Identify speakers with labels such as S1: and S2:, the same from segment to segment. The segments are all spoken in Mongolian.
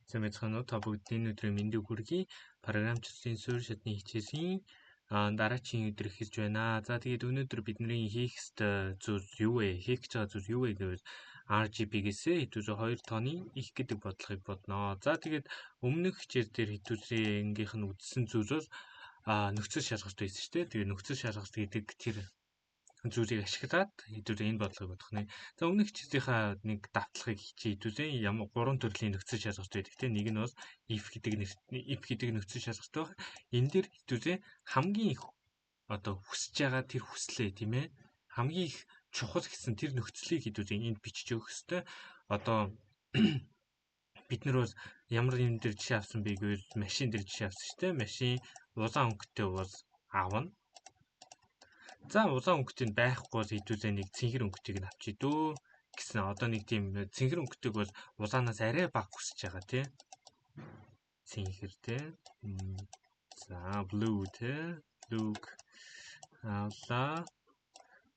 S1: За мэцхан та бүгдийн өдрийн мэндийг хүргэе. Програмчлалын суурь шатны хичээлийн дараагийн өдөр эхэлж байна. За тэгээд өнөөдөр бидний хийх ёстой зүйл юу вэ? Хийх гэж байгаа зүйл юу вэ гэвэл RGB-гээсээ хэдүүрээ 2 тооны их гэдэг бодлогыг бодноо. За тэгээд өмнөх хичээл дээр хэдүүрэнгийнх нь үздсэн зүйл бол нөхцөл шалгалт байсан шүү дээ. Тэгээд нөхцөл шалгалт гэдэг тэр зүйлийг ашиглаад хэдүүрээ энэ бодлогыг бодох нэ. За өмнөх хичээлийнхаа нэг давтлагыг хийчихье. Хэдүүрээ ямар 3 төрлийн нөхцөл шалгалт байдаг те. Нэг нь бол if гэдэг нөхцөл шалгалт байх. Энэ дэр хэдүүрээ хамгийн их одоо хүсэж байгаа тэр хүслээ тийм ээ. Хамгийн их чухал гэсэн тэр нөхцөлийг хэдүүрээ энд бичиж өгөх ёстой. Одоо бид нар бол ямар юм дээр жишээ авсан бэ гэвэл машин дээр жишээ авсан шүү дээ. Машин улаан өнгөтэй бол аавна. За улаан өнгөтэй байхгүй бол хэдүүлээ нэг цэнхэр өнгөтэйг нь авчий дөө гэсэн одоо нэг тийм цэнхэр өнгөтэйг бол улаанаас арай бага хүсэж байгаа тий. Цэнхэр тий. За blue тий. Look. Алла.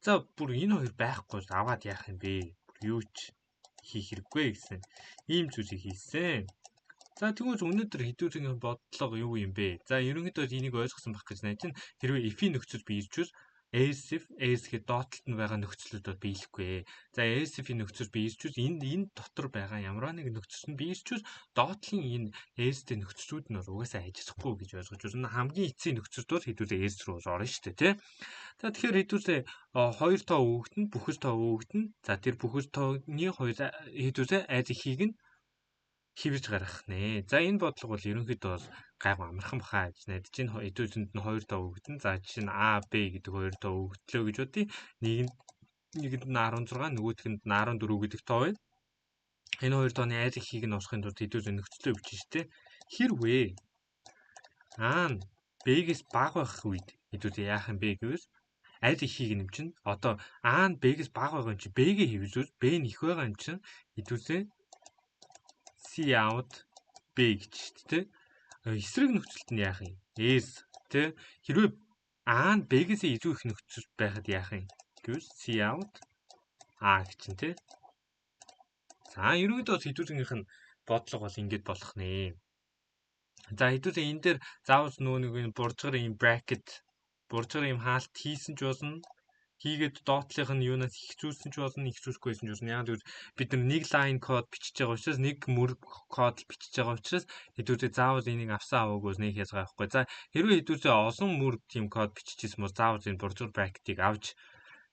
S1: За бүр энэ хоёр байхгүй бол аваад яах юм бэ? Бүр юу ч хийх хэрэггүй гэсэн ийм зүйлийг хийсэн. За тэгвэл өнөөдөр хэдүүлгийн бодлого юу юм бэ? За ерөнхийдөө энийг ойлгосон байх гэж найдаж байна. Хэрвээ if-ийн нөхцөл биелжүүл ASIF гэхэд доотлолт нь байгаа нөхцлөд биелэхгүй. За ASIF-ийн нөхцөл биелжүүл энэ дотор байгаа ямар нэг нөхцөл нь биелжүүл доотлын энэ ASIF-ийн нөхцлүүд нь угаасаа ажиллахгүй гэж ойлгож байна. Хамгийн эцсийн нөхцөлд бол хэдүүлээ ASIF руу орно шүү дээ, тий. За тэгэхээр хэдүүлээ 2 тоо өгөгдөн, бүхэл тоо өгөгдөн. За тэр бүхэл тооны хэдүүлээ айд ихийг нь хивж гаргах нэ. За энэ бодлого бол ерөнхийдөө бол гайгүй амархан бахаа гэж найдаж байна. Хэдүүлэнд нь 2 тоо өгдөн. За жишээ нь А, Б гэдэг 2 тоо өгдлөө гэж бодъё. Нэгэнд нь 16, нөгөөдгөнд нь 14 гэдэг тоо байна. Энэ 2 тооны айд ихийг нь олохын тулд хэдүүлээ нөхцөлөө бичнэ шүү дээ. Хэрвээ А нь Б-гээс бага байх үед хэдүүлээ яах юм бэ гэвэл айд ихийг нэмчин. Одоо А нь Б-гээс бага байгаа юм чи Б-гээ хэвлүүл Б нь их байгаа юм чинь хэдүүлээ C out B гэж шүү дээ. Эсрэг нөхцөлд нь яах юм? S тэ хэрвээ А нь Б-гээс илүү их нөхцөл байхад яах юм? Гэвэл C out А гэж чинь тэ. За ерөнхийдөө хэдүүлгийнх нь бодлого бол ингэж болох нэ. За хэдүүлээ энэ дээр заавал нэг буржгар юм bracket буржгар юм хаалт хийсэн ч болно. Хийгээд доотлих нь юунаас ихзүүлсэн ч болно, ихзүүлэхгүйсэн ч болно. Яг л бид нар нэг лайн код бичиж байгаа учраас нэг мөр код бичиж байгаа учраас хэдүүлээ заавал энийг авсан аваагүй нэг хязгаар байхгүй. За хэрвээ хэдүүлээ олон мөр тийм код бичижсэн бол заавал энэ буржгар bracket-ийг авч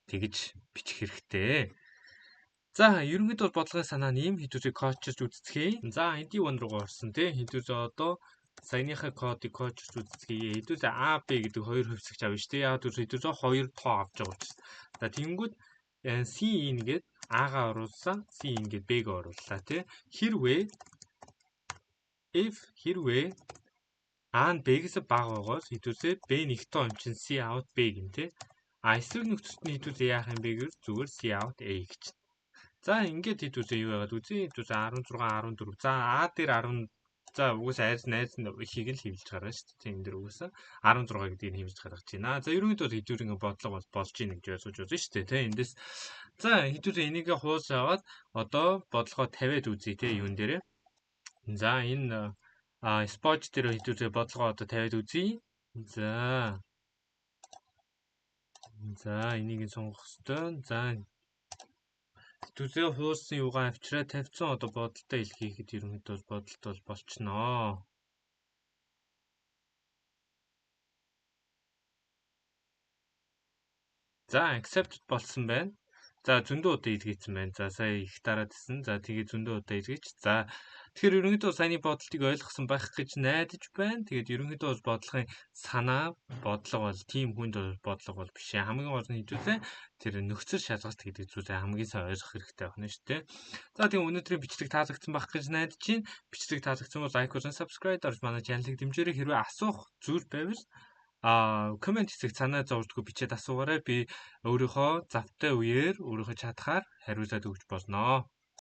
S1: тэгж бичих хэрэгтэй. За ерөнхийдөө бодлогын санаа нь юм хэдүүлээ кодчилж үздэхээ. За NT1 руу орсон тий. Хэдүүлээ одоо саяныхаа кодыг кодчилж үздэхээ. Хэдүүлээ A, B гэдэг хоёр хувьсагч авна шүү дээ. Яг хэдүүлээ 2 тоо авч байгаа учраас. За тэгэнгүүт C ингээд A-гаа оруулсан, C ингээд B-гээ орууллаа тий. Хэрвээ A нь B-гээс бага байгаас хэдүүлээ B нь их тоо юм чинь C out B гин тий. Эсрэг нөхцөлд нь хэдүүлээ яах юм бэ гэвэл зүгээр C out A гэж. За ингээд хэдүүлээ юу яагаад үзье? Хэдүүлээ 16, 14. За А дээр 10. За угсаа найз ихийг л хивлж гаргана шүү дээ. Энэ дэр угсаа 16 гэдгийг нь хивлж гаргаж байна. За ерөнхийдөө хэдүүлээ бодлого бол болж ийн гэж ойлгож байна шүү дээ. Тэ эндээс за хэдүүлээ энийг хуулж аваад одоо бодлогоо тавиад үзье тэ юун дээрээ. За энэ споч дээр хэдүүлээ бодлогоо одоо тавиад үзье. За энийг нь сонгох ёстой. За хэдүүлээ хуулсан юугаа авчраа тавьсан одоо бодолтой илгээхэд ерөнхийдөө бодолт бол болчихноо. За accept болсон байна. За зөндөө удаа илгээсэн байна. За сая их дараад исэн. За тэгээ зөндөө удаа илгээж. За тэгэхээр ерөнхийдөө саяны бодлтыг ойлгосон байх гэж найдаж байна. Тэгээд ерөнхийдөө бодлогын санаа, бодлого бол тийм хүнд бодлого бол биш. Хамгийн гол нь хэдүүлээ тэр нөхцөл шалгалт гэдэг зүйлээ хамгийн сайн ойлгох хэрэгтэй байна шүү дээ. За тийм өнөөдрийн бичлэг таалагдсан байх гэж найдаж байна. Бичлэг таалагдсан бол лайк болон subscribe дарж манай чаналыг дэмжээрэй. Хэрвээ асуух зүйл байвал комент хэсэгт санаа зовдгоо бичээд асуугаарай. Би өөрийнхөө завтай үеэр өөрийнхөө чадхаар хариулаад өгч болно.